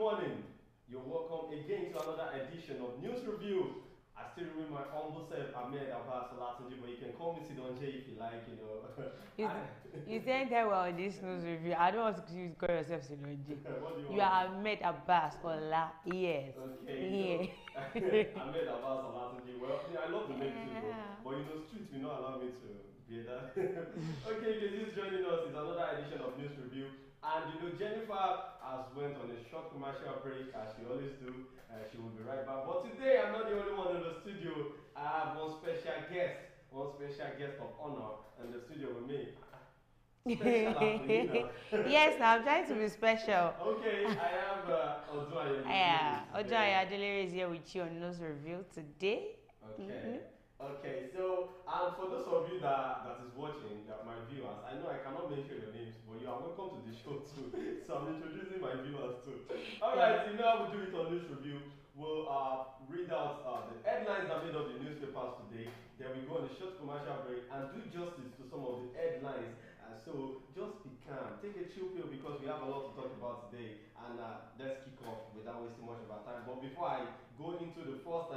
morning. You're welcome again to another edition of News Review. I still remain my humble self, Ahmed Abbas Olatunji, but you can call me Sidon J if you like, you know. You saying that well on this news review. I don't want you to call yourself Sidon J. What do you You want? are Ahmed Abbas Ola. Yes. Okay, so Ahmed Abbas Olatunji. Well, I love the name too, but you know, street will not allow me to be that. Okay, if you're just joining us, it's another edition of News Review. And you know, Jennifer has went on a short commercial break as she always do. She will be right back. But today, I'm not the only one in the studio. I have one special guest of honor in the studio with me. Yes, I'm trying to be special. Okay, I have Odunayo. Yeah, Odunayo Adelere is here with you on News Review today. Okay. Okay, so for those of you that is watching, my viewers, I know I cannot mention your names, but you are welcome to the show too. So I'm introducing my viewers too. Alright, you know how we do it on News Review. We'll read out the headlines that made up the newspapers today. Then we go on a short commercial break and do justice to some of the headlines. So just be calm, take a chill pill because we have a lot to talk about today. And let's kick off without wasting much of our time. But before I go into the first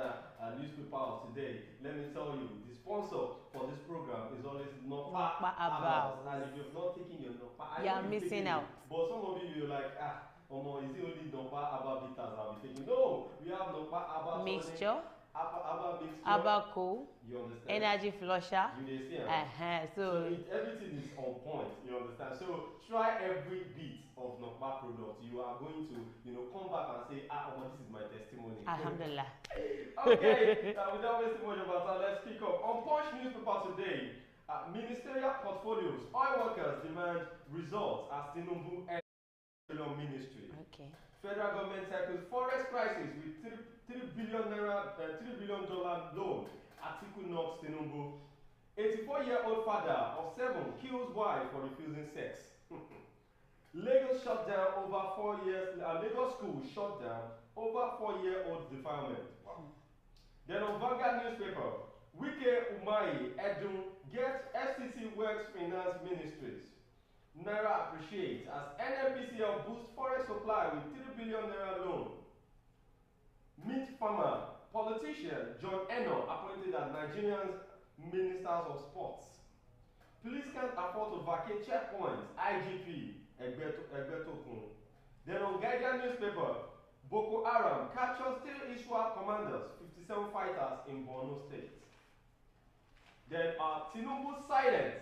newspaper of today, let me tell you, the sponsor for this program is always Nopa Abas. And if you've not taken your Nopa, you are missing out. But some of you, you're like, is it only Nopa Abba bitters I'll be taking? No, we have Nopa Abba mixture. Abba mixture. Abba cool. You understand? Energy flusher. You understand? So everything is on point. You understand? So try every bit of Nokpa product. You are going to, come back and say, this is my testimony. Alhamdulillah. Okay, without wasting much of our time, let's kick off. On Punch newspaper today, ministerial portfolios, oil workers demand results as Tinubu ends ministry. Okay. Federal government tackles forex crisis with $3 billion loan. Atiku knocks Tinubu. 84-year-old father of 7 kills wife for refusing sex. Lagos shut down over 4 years. Lagos school shut down over 4-year-old defilement. Wow. Then on Vanguard newspaper, Wike Umahi Edun gets FCC Works Finance Ministries. Naira appreciates as NNPCL boosts forex supply with $3 billion loan. Meat farmer, politician John Eno appointed as Nigerians Ministers of Sports. Police can't afford to vacate checkpoints. IGP Egbetokun. Then on Guardian newspaper, Boko Haram captures 3 ISWAP commanders, 57 fighters in Borno State. Then Tinubu silent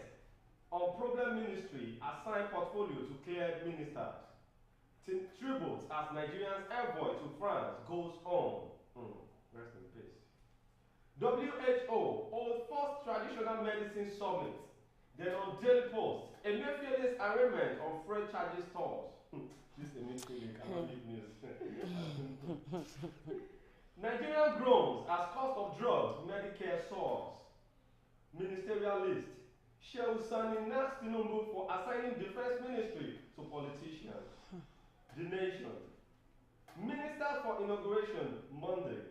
on problem ministry assigned portfolio to cleared ministers. Tributes as Nigerians envoy to France goes on. Rest in peace. WHO holds first traditional medicine summit. Then on Daily Post, Emefiele's arraignment on freight charges stores. This Emefiele cannot leave news. Nigerian groans as cost of drugs, Medicare soars. Ministerial list. Shehu Sani knocks Tinubu for assigning defense ministry to politicians. The Nation. Ministers for inauguration Monday.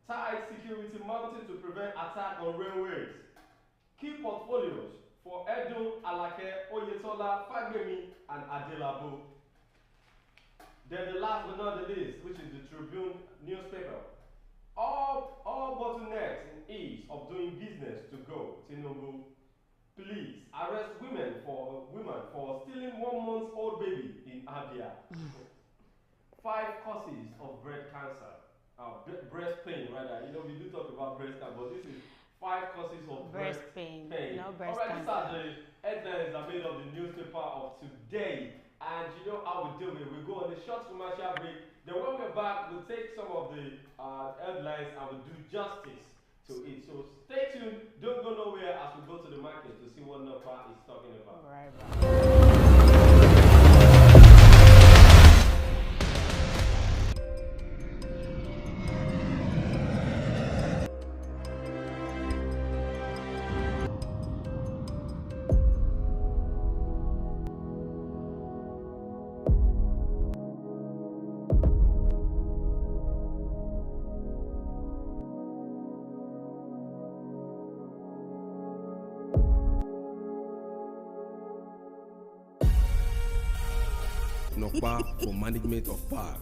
Tight security mounted to prevent attack on railways. Key portfolios for Edun, Alake, Oyetola, Fagbemi, and Adelabu. Then the last but not the least, which is the Tribune newspaper. All bottlenecks in ease of doing business to go. Tinubu. Police arrest women for stealing 1-month-old baby in Abia. 5 causes of breast cancer, breast pain rather. We do talk about breast cancer, but this is 5 causes of breast pain. No breast Alright, cancer. these are the headlines that made up the newspaper of today. And you know how we do it. We go on a short commercial break. Then when we're back, we'll take some of the headlines and we'll do justice to it. So stay tuned. Don't go nowhere as we go to the market to see what Napa is talking about. Right. Nopa for management of power.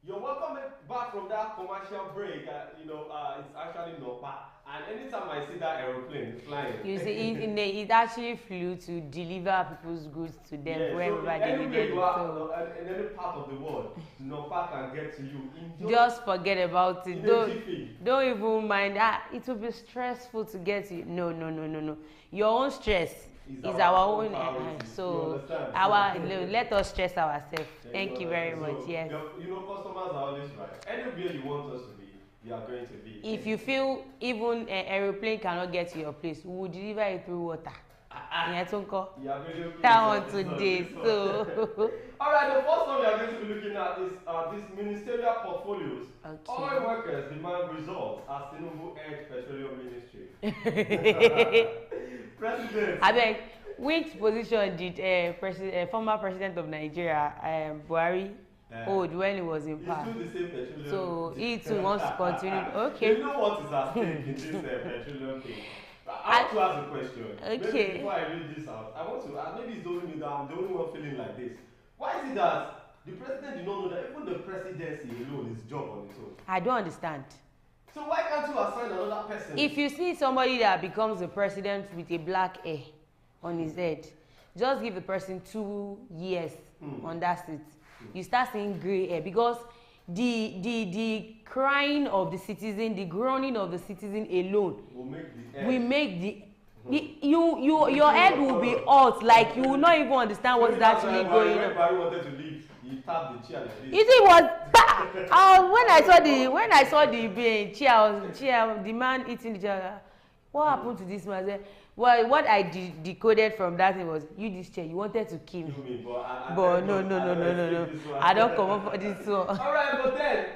You're welcome back from that commercial break. It's actually Nopa. And anytime I see that aeroplane flying, you see, it actually flew to deliver people's goods to them wherever they needed it. So in any part of the world, Nopa can get to you. Just forget about it. Don't even mind. It will be stressful to get to you. No. Your own stress is our own. So let us stress ourselves. Thank you very much. Yes. Customers are always right. Anywhere you want us to be, you are going to be. If you feel even an aeroplane cannot get to your place, we will deliver it through water. That one today. So alright, the first one we are going to be looking at is these ministerial portfolios. Okay. Oil workers demand results as Tinubu heads Petroleum Ministry. President. I beg, which position did former president of Nigeria, Buhari, hold when he was in power? He's still the same petroleum. So he too wants to continue. Okay. You know what is at stake in this petroleum thing? I want to ask a question. Okay. Maybe before I read this out, I want to maybe it's the only me that I'm the only one feeling like this. Why is it that the president did not know that even the presidency alone is job on its own? I don't understand. So why can't you assign another person? If you see somebody that becomes the president with a black hair on his head, just give the person 2 years on that seat. You start seeing gray hair because the crying of the citizen, the groaning of the citizen alone will make your head will be hot, like you will not even understand what is actually going on. When wanted to leave, he tapped the chair like this. It was when I saw the chair, the man eating the chair. What happened to this man? I said, well, what I decoded from that thing was, this chair, you wanted to kill me. But no. I don't come up for this one. Alright, but then,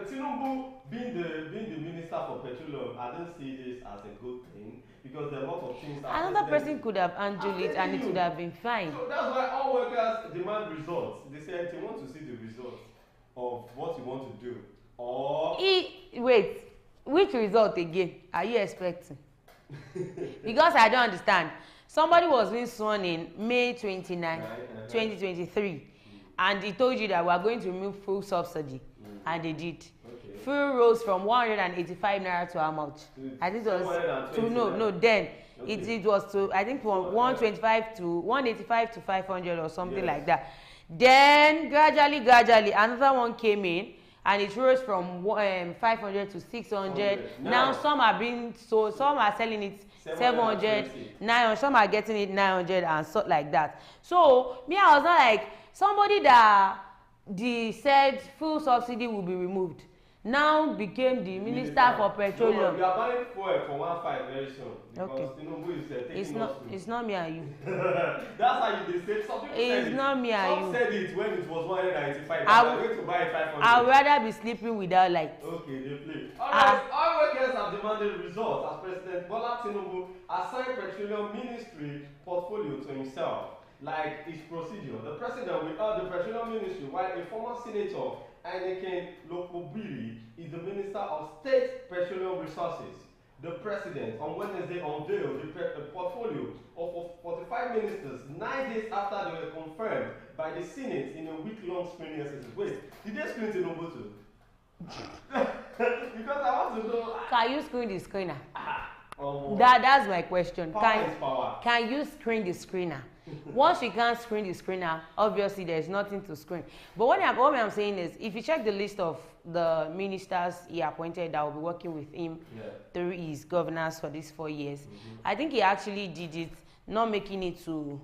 Tinubu being the minister for petroleum, I don't see this as a good thing because there are a lot of things. Another person could have handled it and it would have been fine. So that's why all workers demand results. They say they want to see the results of what you want to do. Or wait, which result again are you expecting? Because I don't understand. Somebody was being sworn in May 29, 2023, and he told you that we are going to remove fuel subsidy, and they did. Okay. Fuel rose from 185 naira to how much? I think it was then it was to, I think, from 125 to 185 to 500 or something like that. Then gradually another one came in. And it rose from 500 to 600. Now some are being sold, some are selling it 700, 900, some are getting it 900 and so like that. So me, I was not like somebody that said fuel subsidy will be removed. Now became the minister for petroleum. We are buying fuel for 1.5 very soon because Tinubu is taking us to. It's not me and you. That's how you say. Some people it's not me and you. Some said it when it was 195. I'm going to buy it 500. I'd rather be sleeping without light. Okay, they play. Alright, all workers have demanded results as President Bola Tinubu assigned petroleum ministry portfolio to himself, like his procedure. The president without the petroleum ministry, while a former senator Anakin Lokobiri is the Minister of State Petroleum Resources. The President on Wednesday unveiled the portfolio of 45 ministers 9 days after they were confirmed by the Senate in a week-long screening exercise. Wait, did they screen Tinubu too? Because I want to know. Can you screen the screener? That's my question. Power. Can you screen the screener? Once you can't screen the screener, obviously there's nothing to screen. But what I'm saying is, if you check the list of the ministers he appointed that will be working with him through his governance for these 4 years, I think he actually did it, not making it to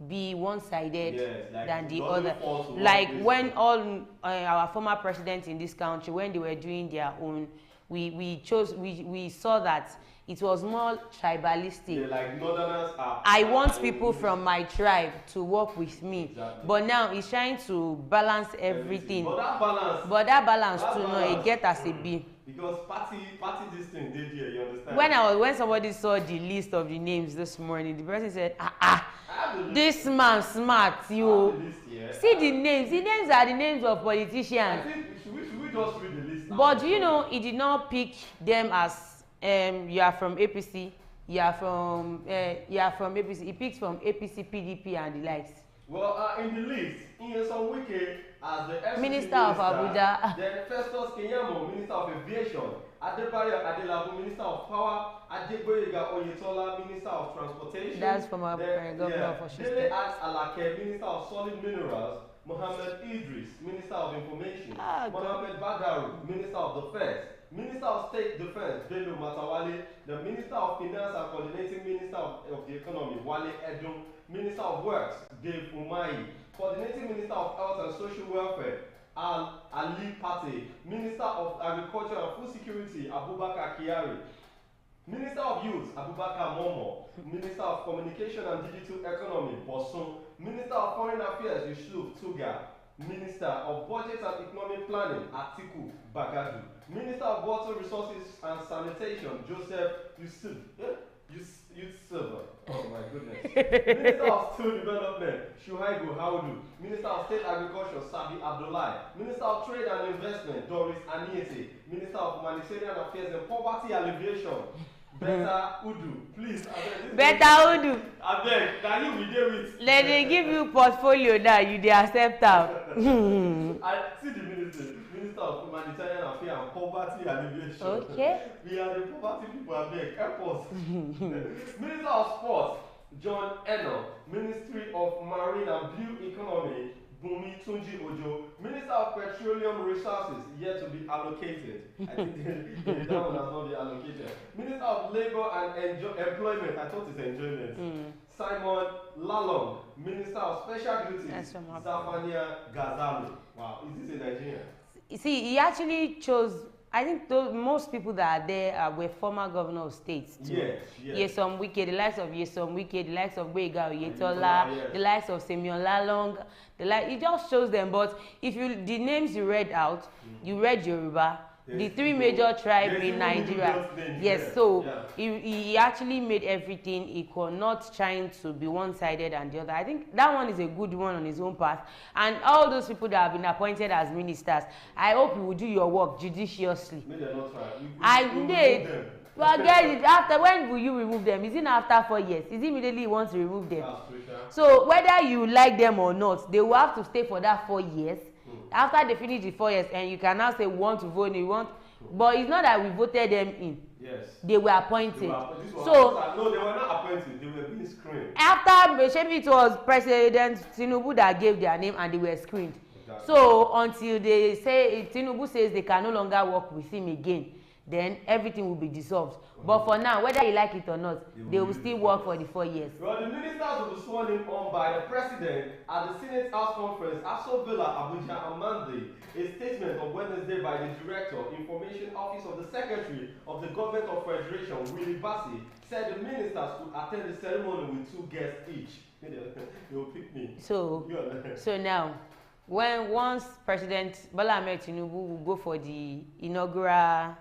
be one-sided than the other. Like when all our former presidents in this country, when they were doing their own, we saw that it was more tribalistic. Like Northerners are. I want people from my tribe to work with me. Exactly. But now he's trying to balance everything. But that balance too, no, it get as a B. Because party this thing did here, you understand? When somebody saw the list of the names this morning, the person said, this man smart, you. See the names. The names are the names of politicians. I think should we just read the list now? But do you know, he did not pick them as you are from APC, you are from APC. He picks from APC, PDP, and the likes. Well, in the list, Nyesom Wike as the FCT Minister of Abuja. Then Festus Kenyamo, Minister of Aviation. Adebayo Adelabu, Minister of Power. Adegboyega Oyetola, Minister of Transportation. That's from our governor of Osun State. Dele Alake, Minister of Solid Minerals. Mohammed Idris, Minister of Information. Mohammed Badaru, Minister of Defense. Minister of State Defense, Bello Matawale. The Minister of Finance and Coordinating Minister of the Economy, Wale Edun. Minister of Works, Dave Umahi. Coordinating Minister of Health and Social Welfare, Ali Pate. Minister of Agriculture and Food Security, Abubakar Kiari. Minister of Youth, Abubakar Momo. Minister of Communication and Digital Economy, Bosun. Minister of Foreign Affairs, Yusuf Tuga. Minister of Budget and Economic Planning, Atiku Bagadu. Minister of Water Resources and Sanitation, Joseph Yusuf. Oh my goodness. Minister of Steel Development, Shuaibu Haudu. Minister of State Agriculture, Sabi Abdullahi. Minister of Trade and Investment, Doris Aniete. Minister of Humanitarian Affairs and Poverty Alleviation, Beta Udu. Please, Beta Udu. I beg, can you be there with? Let me give you portfolio that you dey accept am. I see the minister of Humanitarian Affairs and Poverty Alleviation. Okay. We are the poverty people, I beg, help us. Minister of Sports, John Eno. Ministry of Marine and Blue Economy, Bumi Tunji Ojo. Minister of Petroleum Resources, yet to be allocated. I think that one has not been allocated. Minister of Labour and Employment, I thought it's enjoyment. Simon Lalong, Minister of Special Duties, Zafania Gazali. Wow, is this a Nigerian? You see, he actually chose. I think most people that are there were former governor of states too. Yes. Nyesom Wike, the likes of Nyesom Wike, the likes of Gboyega Oyetola, the likes of Simeon Lalong, he just chose them. But if the names you read out, you read Yoruba, the three major tribes in Nigeria. Yes, so he actually made everything equal, not trying to be one-sided and the other. I think that one is a good one on his own path. And all those people that have been appointed as ministers, I hope you will do your work judiciously. Maybe they're not trying. I did. But again, after when will you remove them? Is it after 4 years? Is it immediately you want to remove them? So whether you like them or not, they will have to stay for that 4 years. After they finish the 4 years, and you can now say we want to vote, we want, but it's not that we voted them in. Yes. They were appointed. No, they were not appointed. They were being screened. After maybe it was President Tinubu that gave their name and they were screened. Exactly. So until they say Tinubu says they can no longer work with him again, then everything will be dissolved. But for now, whether you like it or not, they will still work for the 4 years. Well, the ministers will be sworn in on by the president at the Senate House Conference, Aso Villa, Abuja, on Monday. A statement on Wednesday by the Director, Information Office of the Secretary of the Government of Federation, Willie Bassi, said the ministers could attend the ceremony with 2 guests each. They will pick me. So now, once President Bola Ahmed Tinubu will go for the inaugural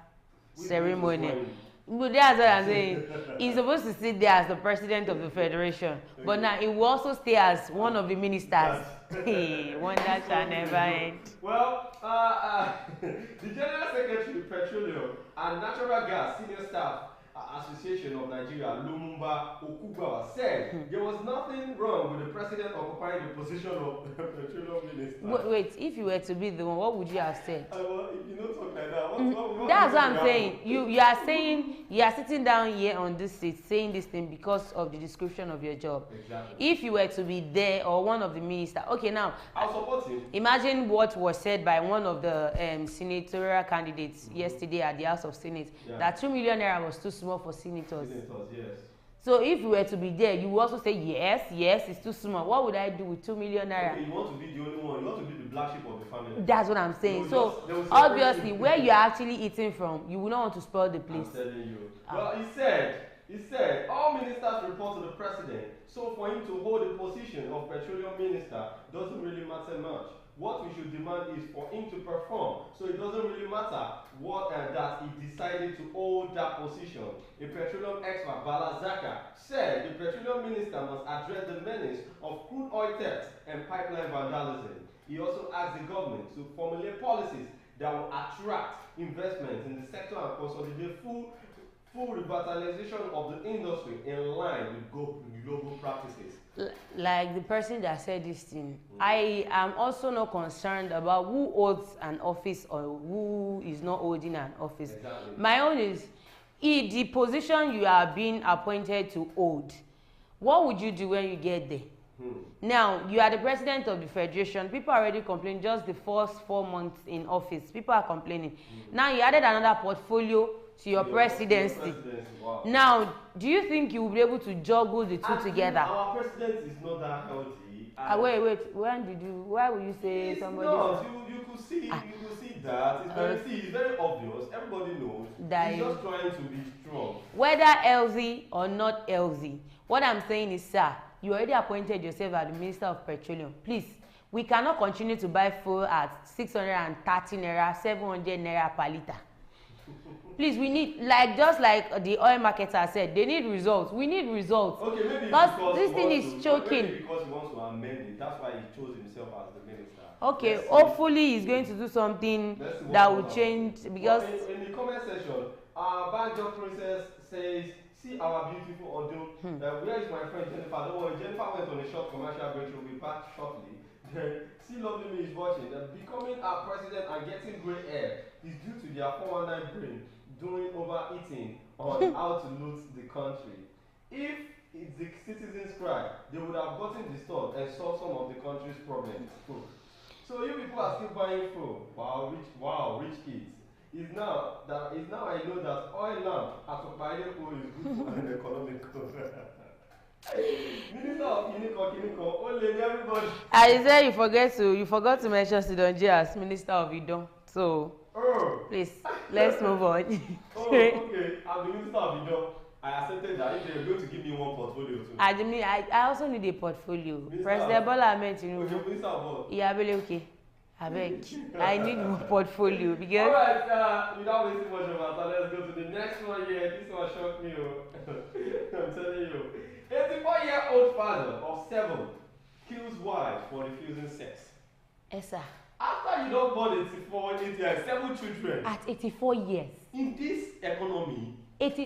ceremony. But that's what I'm saying. He's supposed to sit there as the president of the federation, but now he will also stay as one of the ministers. One that shall never end. Well, the General Secretary of Petroleum and Natural Gas Senior Staff Association of Nigeria, Lumumba Okugawa, said there was nothing wrong with the president occupying the position of petroleum minister. Wait, if you were to be the one, what would you have said? Well, if you don't talk like that, that's what I'm saying. You are saying you are sitting down here on this seat saying this thing because of the description of your job. Exactly. If you were to be there or one of the ministers, okay, now I'll support him. Imagine what was said by one of the senatorial candidates yesterday at the House of Senate that 2 million naira was too small for senators. Yes. So if you were to be there, you would also say yes, it's too small. What would I do with 2 million naira? Okay, you want to be the only one. You want to be the black sheep of the family. That's what I'm saying. So obviously, where you're actually eating from, you will not want to spoil the place. I'm telling you. Well, he said all ministers report to the president. So for him to hold the position of petroleum minister doesn't really matter much. What we should demand is for him to perform. So it doesn't really matter what that he decided to hold that position. A petroleum expert, Bala Zaka, said the petroleum minister must address the menace of crude oil theft and pipeline vandalism. He also asked the government to formulate policies that will attract investment in the sector and consolidate full revitalization of the industry in line with global practices. Like the person that said this thing, I am also not concerned about who holds an office or who is not holding an office. Exactly. My own is, if the position you are being appointed to hold, what would you do when you get there? Now, you are the president of the federation. People are already complaining just the first 4 months in office. People are complaining. Now, you added another portfolio to your presidency. Wow. Now, do you think you will be able to juggle the two together? Our president is not that healthy. Wait. Why would you say it's somebody? Not. You could see that. It's very obvious. Everybody knows. That he's just trying to be strong. Whether healthy or not healthy, what I'm saying is, sir, you already appointed yourself as the Minister of Petroleum. Please, we cannot continue to buy fuel at 630 naira, 700 naira per liter. Please, we need, just like the oil marketer said, they need results. We need results. Okay, maybe because this thing is choking. Maybe because he wants to amend it. That's why he chose himself as the minister. Okay, hopefully he's going to do something that will change, because in the comment section, Banjo Princess says, see our beautiful audio. Where is my friend Jennifer? Don't worry, Jennifer went on a short commercial break. She'll be back shortly. See, lovely me is watching. Becoming our president and getting grey hair is due to their 419 brain doing overeating on how to loot the country. If it's the citizens' cry, they would have gotten disturbed and solved some of the country's problems. So you people are still buying food. Wow, rich kids. Is now I know that oil lamp at Okpaideko is good for an economic Minister of Kiniko, only everybody. I said you forgot to mention Sidonji as Minister of Idon. So please, let's move on. Okay. I'm the Minister of Idon. I accepted that if they're going to give me one portfolio too. I also need a portfolio. President Bola Ahmed Tinubu. Okay, Minister of what? Okay. I need more portfolio because. Alright, without wasting much of our time, let's go to the next one here. This one shocked me. I'm telling you. 84-year-old father of 7 kills wife for refusing sex. Esa. After you don't born 7 children. At 84 years. In this economy.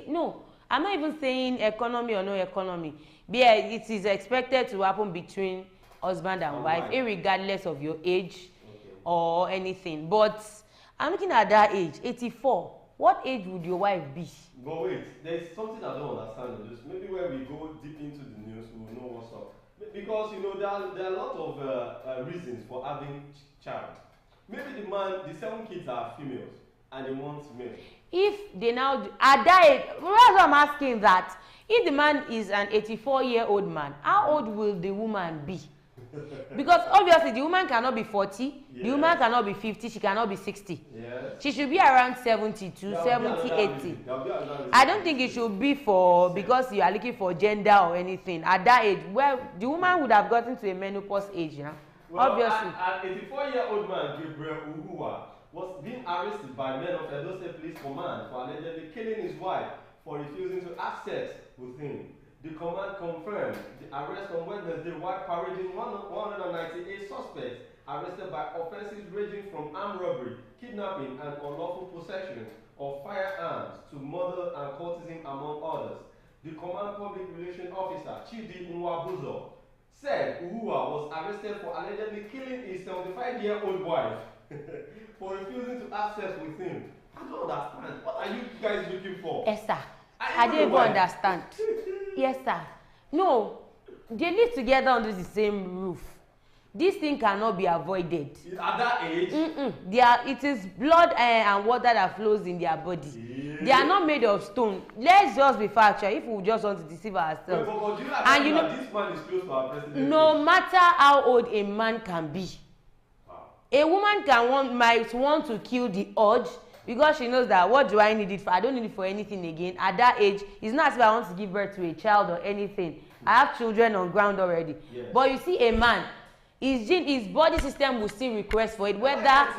No, I'm not even saying economy or no economy. Yeah, it is expected to happen between husband and wife, irregardless of your age or anything. But I'm looking at that age, 84. What age would your wife be? But wait, there's something I don't understand in this. Maybe when we go deep into the news, we will know what's up. Because, there are a lot of reasons for having child. Maybe the 7 kids are females, and they want male. If they now, at that age, that's what I'm asking that. If the man is an 84-year-old man, how old will the woman be? Because obviously the woman cannot be 40, the woman cannot be 50, she cannot be 60. She should be around 72, 70, 80. I don't think it should be because you are looking for gender or anything. At that age, well, the woman would have gotten to a menopause age, well, obviously. An 84-year-old man, Gabriel Uhuwa, was being arrested by men of Edo State Police Command for allegedly killing his wife for refusing to have sex with him. The command confirmed the arrest on Wednesday while parading 198 suspects arrested by offenses ranging from armed robbery, kidnapping, and unlawful possession of firearms to murder and cultism, among others. The command public relations officer, Chidi Nwabuzo, said Uhuwa was arrested for allegedly killing his 75-year-old wife for refusing to have sex with him. I don't understand. What are you guys looking for? Yes, sir. I don't even understand. Yes, sir. No, they live together under the same roof. This thing cannot be avoided. At that age? It is blood and water that flows in their body. Yeah. They are not made of stone. Let's just be factual if we just want to deceive ourselves. But do you know this man is close to our president? No matter how old a man can be, a woman might want to kill the urge because she knows that what do I need it for? I don't need it for anything again. At that age, it's not as if I want to give birth to a child or anything. I have children on ground already. Yes. But you see a man, his body system will still request for it. Whether that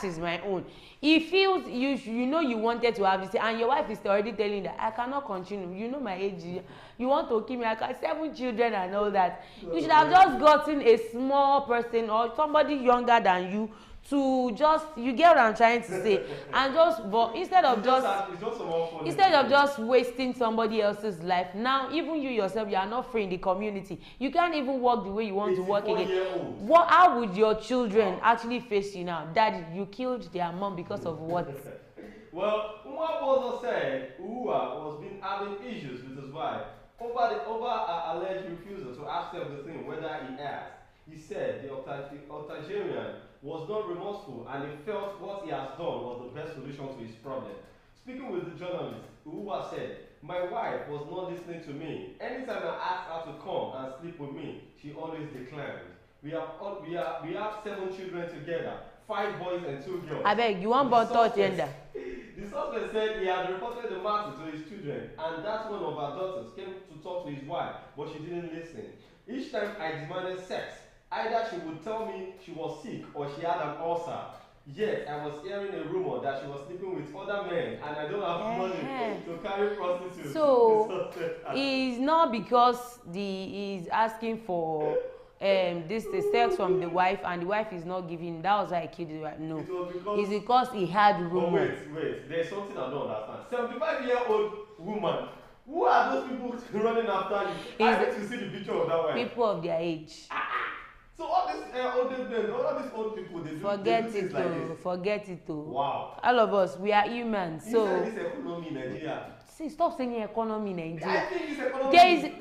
is my own. He feels you know you wanted to have this, and your wife is already telling that I cannot continue. You know my age. You want to kill me? I got 7 children and all that. You should have just gotten a small person or somebody younger than you to just, you get what I'm trying to say, and just, but instead of just wasting somebody else's life, now even you yourself, you are not free in the community. You can't even walk the way you want to walk again. How would your children actually face you now? Daddy, you killed their mom because of what? Well, Umar also said Uwa was been having issues with his wife over alleged refusal to accept the thing whether he asked. He said the octogenarian was not remorseful and he felt what he has done was the best solution to his problem. Speaking with the journalist, Uwa said, "My wife was not listening to me. Anytime I asked her to come and sleep with me, she always declined. We have 7 children together, 5 boys and 2 girls." I beg, you want born third gender? The suspect said he had reported the matter to his children, and that one of her daughters came to talk to his wife, but she didn't listen. Each time I demanded sex, either she would tell me she was sick or she had an ulcer. Yet I was hearing a rumor that she was sleeping with other men, and I don't have money to carry prostitutes. So it's not because he's asking for the sex from the wife, and the wife is not giving. That was why I killed the wife. No, it's because he had rumors. Wait, there's something I don't understand. 75-year-old woman. Who are those people running after you? I need to see the picture of that wife. People of their age. So all these old people, they do things like this. Forget it too. Wow. All of us, we are humans. So this economy in Nigeria. See, stop saying economy in Nigeria. I think it's economy.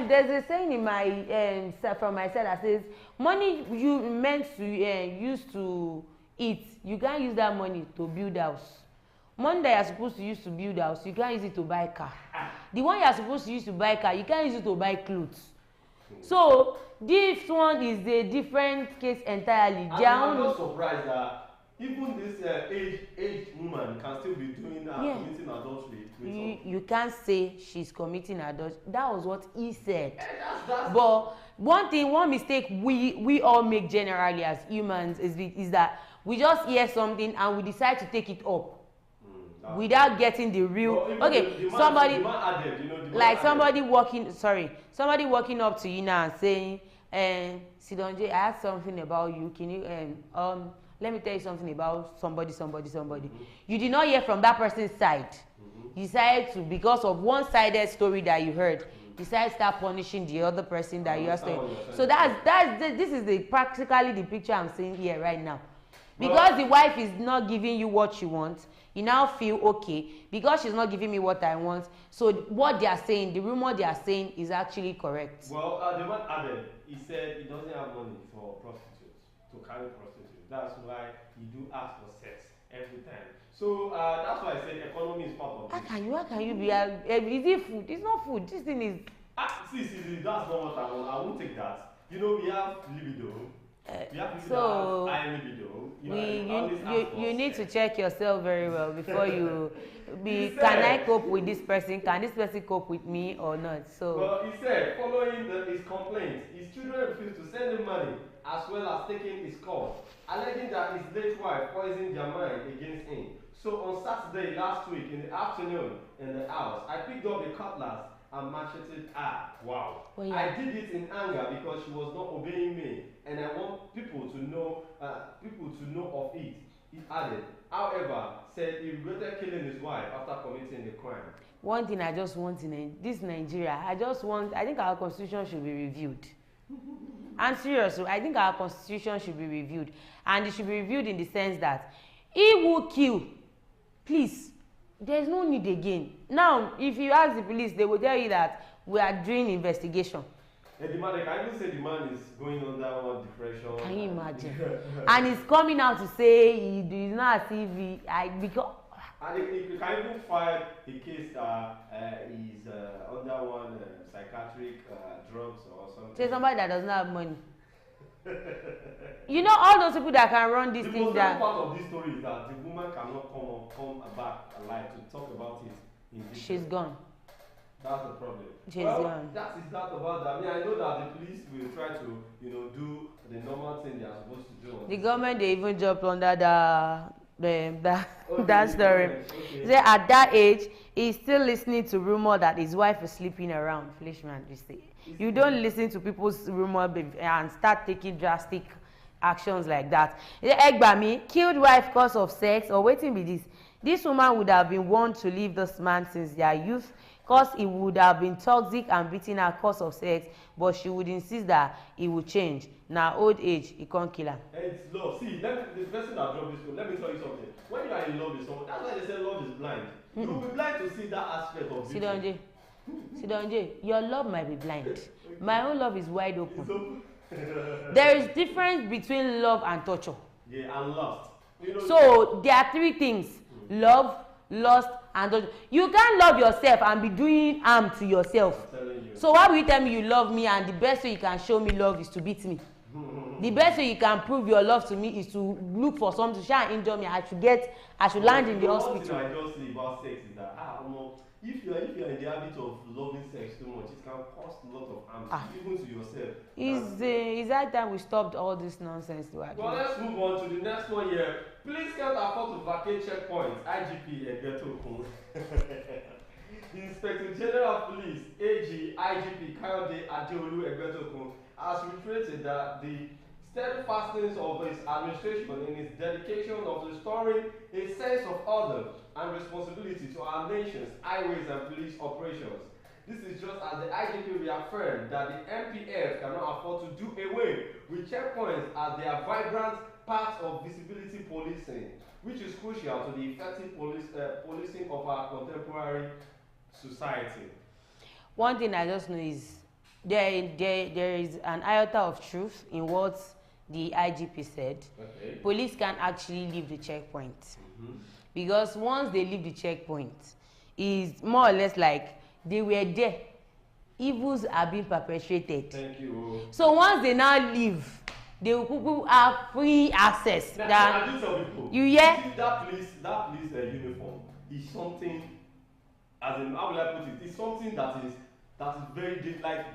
There's a saying in my from my side that says, money you meant to use to eat, you can't use that money to build house. Money that you're supposed to use to build house, you can't use it to buy car. The one you're supposed to use to buy car, you can't use it to buy clothes. So this one is a different case entirely. I'm not surprised that even this aged woman can still be doing committing adultery. You can't say she's committing adultery. That was what he said. That's but one mistake we all make generally as humans is that we just hear something and we decide to take it up. Without getting the real somebody walking up to you now and saying, Sidonje, I have something about you. Can you let me tell you something about somebody. You did not hear from that person's side. You decided to, because of one-sided story that you heard, decide to start punishing the other person that you are saying. So this is practically the picture I'm seeing here right now. Because the wife is not giving you what you want, you now feel okay because she's not giving me what I want. So what they are saying, the rumor they are saying is actually correct. Well, the man added, he said he doesn't have money for prostitutes, to carry prostitutes. That's why he do ask for sex every time. So that's why I said economy is part of it. How can you be? Is it food? It's not food. This thing is. See, that's not what I want. I won't take that. You know, we have libido. So you need to check yourself very well before you can I cope with this person? Can this person cope with me or not? So well, he said following his complaint, his children refused to send him money as well as taking his calls, alleging that his late wife poisoned their mind against him. So on Saturday last week in the afternoon in the house, I picked up the cutlass and macheted her. Wow. Well, yeah. I did it in anger because she was not obeying me, and I want people to know of it. He added. However, said he regretted killing his wife after committing the crime. One thing I just want in this Nigeria, I think our constitution should be reviewed. And seriously, I think our constitution should be reviewed, and it should be reviewed in the sense that he will kill, please. There's no need again. Now, if you ask the police, they will tell you that we are doing investigation. And the man, I even say the man is going under one depression. Can you imagine? And he's coming out to say he's not as if because. And he can even file a case that he's under one psychiatric drugs or something. Say somebody that doesn't have money. You know all those people that can run these things down. The most part of this story is that the woman cannot come back alive to talk about it in detail. She's gone. That's the problem. She's gone. That is that about that. I mean, I know that the police will try to, do the normal thing they are supposed to do. The government, they even jumped under that story. Okay. Say at that age, he's still listening to rumor that his wife is sleeping around. Fleshman, you say. You don't listen to people's rumor and start taking drastic actions like that. Egbami killed wife cause of sex or wetin be this? This woman would have been warned to leave this man since their youth, cause he would have been toxic and beating her cause of sex, but she would insist that he would change. Now old age, he can't kill her. It's love. See, the person that dropped this one, let me tell you something. When you are in love with someone, that's why they say love is blind. You will be blind to see that aspect of beauty. Sit down, Jay. Your love might be blind. My own love is wide open. There is difference between love and torture. Yeah, and lust. You know, so there are three things: love, lust, and torture. You can't love yourself and be doing harm to yourself. I'm telling you. So why will you tell me you love me and the best way you can show me love is to beat me? The best way you can prove your love to me is to look for something to try and injure me. I should land in the hospital. One thing I just say about sex is that if you're in the habit of loving sex too much, it can cause a lot of harm, even to yourself. Is that time we stopped all this nonsense? Well, let's move on to the next one here. Please can't afford to vacate checkpoints. IGP Egbetokun. The Inspector General of Police, IGP Egbetokun, has reiterated that the steadfastness of his administration in its dedication of restoring a sense of order and responsibility to our nation's highways and police operations. This is just as the IGP reaffirmed that the MPF cannot afford to do away with checkpoints as they are vibrant parts of visibility policing, which is crucial to the effective policing of our contemporary society. One thing I just know is there is an iota of truth in what the IGP said. Okay. Police can actually leave the checkpoint. Because once they leave the checkpoint, it's more or less like they were there. Evils are being perpetrated. Thank you. So once they now leave, they will have free access. Now, I do tell people. You hear? That police uniform is something, as in, how will I put it? It's something that is very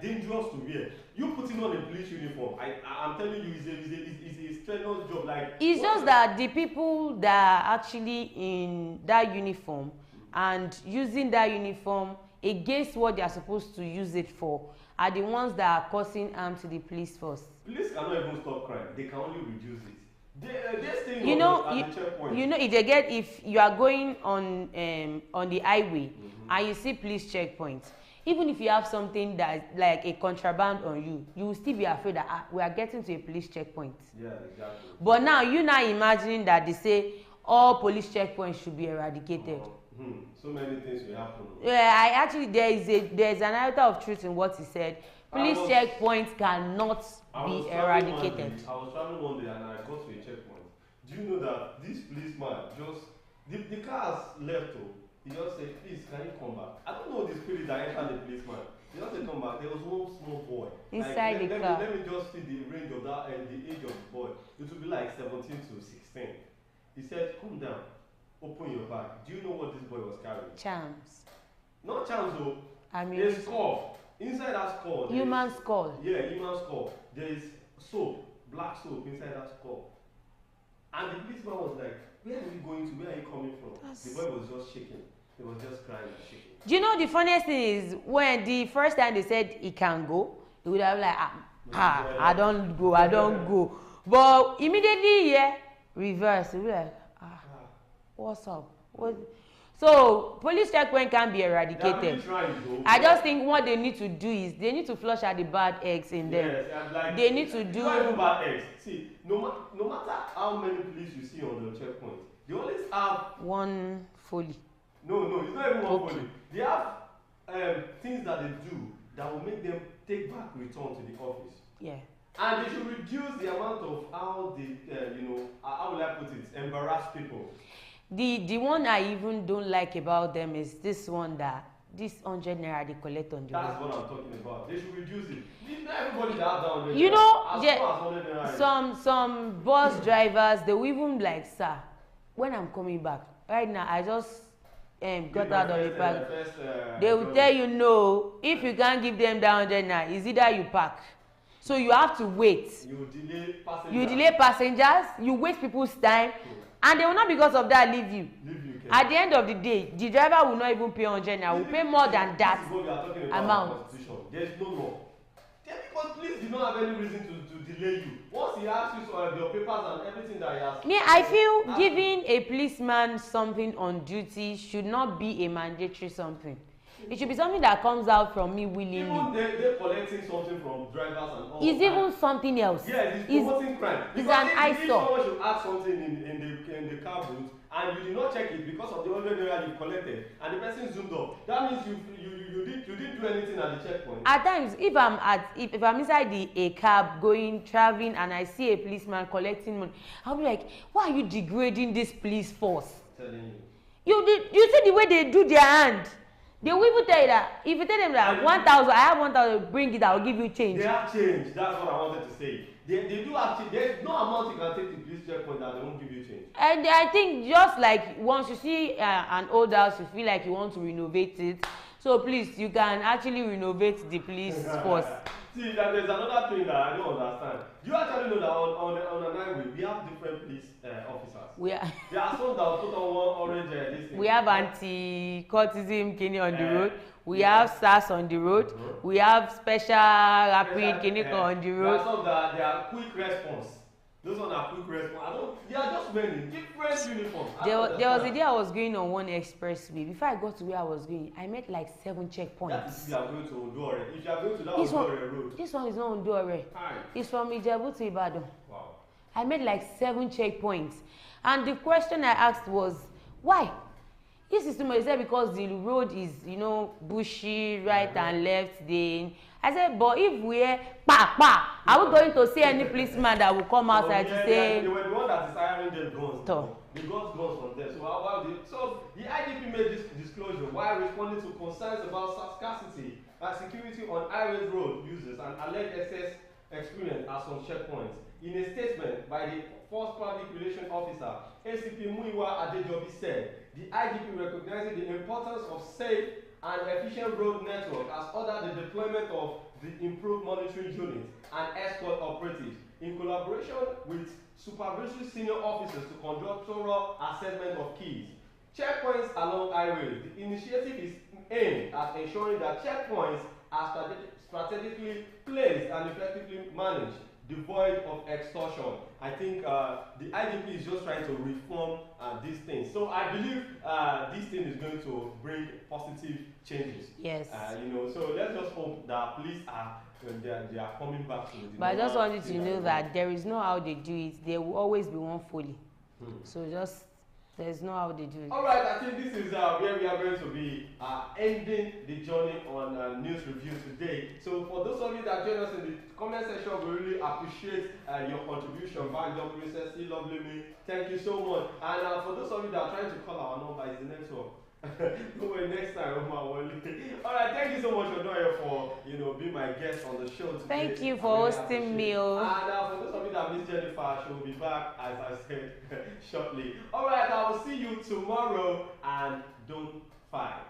dangerous to wear. You putting on a police uniform, I'm telling you, it's a strenuous job. It's just that the people that are actually in that uniform and using that uniform against what they are supposed to use it for are the ones that are causing harm to the police force. Police cannot even stop crime; they can only reduce it. They're staying at the checkpoint. You know, if you are going on the highway and you see police checkpoints, even if you have something that's like a contraband on you, you will still be afraid that we are getting to a police checkpoint. Yeah, exactly. But now you're not imagining that they say all police checkpoints should be eradicated. So many things will happen. Yeah, there is an iota of truth in what he said. Police checkpoints cannot be eradicated. I was traveling one day and I got to a checkpoint. Do you know that this policeman the car has left. He just said, please, can you come back? I don't know the spirit that entered the policeman. He just said, come back. There was one small boy. Inside the car. Let me just see the range of that and the age of the boy. It would be like 17 to 16. He said, come down, open your bag. Do you know what this boy was carrying? Charms. Not charms though. I mean, a skull. Inside that skull. Human skull. Yeah, human skull. There is soap, black soap inside that skull. And the policeman was like, where are you going to? Where are you coming from? The boy was just shaking. He was just crying and shaking. Do you know the funniest thing is when the first time they said he can go, he would have like, I don't go. But immediately, reverse. He would like, what's up? So police checkpoint can be eradicated. I just think what they need to do is they need to flush out the bad eggs in them. Yes, they need to do. Not even bad eggs. See, no matter how many police you see on the checkpoint, they always have one folly. No, it's not even one folly. They have things that they do that will make them take back return to the office. Yeah. And they should reduce the amount of how they, how will I put it, embarrass people. The one I even don't like about them is this one that this 100 naira they collect on the That's what I'm talking about. They should reduce it. Not everybody that have that 100 You know, some bus drivers they will even like, sir, when I'm coming back right now, I just got out of the park. They will tell you no. If you can't give them that 100 naira, it's either you park. So you have to wait. You delay passengers. You waste people's time. And they will not because of that leave you. At the end of the day, the driver will not even pay 100 naira. Will pay more than that amount. There is no law. Because police do not have any reason to delay delay you. Once he asks you your papers and everything that he has. Me, I feel giving a policeman something on duty should not be a mandatory something. It should be something that comes out from me willingly. Even they're collecting something from drivers and all. It's even something else. Yes, it's promoting crime. It's Because an if eyesore. someone should ask something in the car booth and you did not check it because of the 100 naira you collected and the person zoomed up, that means you didn't do anything at the checkpoint. At times, if I'm inside a cab going traveling and I see a policeman collecting money, I'll be like, why are you degrading this police force? I'm telling you. You see the way they do their hand. They will even tell you that if you tell them that 1,000, I have 1,000, bring it, I'll give you change. They have change. That's what I wanted to say. They do have change. There's no amount you can take to police checkpoint that they won't give you change. And I think just like once you see an old house, you feel like you want to renovate it. So please, you can actually renovate the police force. See, there's another thing that I don't understand. Do you actually know that on an highway we have different police officers? There are some that will put on one orange this thing. We have anti-cultism kidney on the road. We have SARS on the road. We have special rapid kidney on the road. There are some that they are quick response. Those ones are quick response. They are just wearing different uniforms. There was a day I was going on one expressway. Before I got to where I was going, I met like 7 checkpoints. That is if you are going to Ondo. If you are going to that Ondo road. This one is not Ondo. It's from Ijebu to Ibadan. Wow. I made like 7 checkpoints. And the question I asked was, why? This is too much. They said because the road is, bushy, right and left. I said, but if we're are we going to see any policeman that will come outside to say? They were the one that is hiring them guns. They got guns from them. So the IGP made this disclosure while responding to concerns about scarcity and security on highway road users and alleged excess experience at some checkpoints. In a statement by the Force Public Relations Officer, ACP Muiwa Adejobi said, the IGP recognizing the importance of safe and efficient road network has ordered the deployment of the improved monitoring units and escort operatives in collaboration with supervisory senior officers to conduct thorough assessment of keys. Checkpoints along highways. The initiative is aimed at ensuring that checkpoints are strategically placed and effectively managed, devoid of extortion. I think the IGP is just trying to reform these things. So I believe this thing is going to bring positive changes. Yes. So let's just hope that police they are coming back to the. But I just want you to know that there is no how they do it. There will always be one folly. So there's no how they do it. All right, I think this is where we are going to be ending the journey on news review today. So for those of you that join us in the comment section, we really appreciate your contribution. Back your princess, lovely me. Thank you so much. And for those of you that are trying to call our number, it's the network. Don't wait next time. All right, thank you so much, Odoye, for being my guest on the show today. Thank you for hosting me. And for those of you that miss Jennifer, she will be back, as I said, shortly. All right, I will see you tomorrow, and don't fight.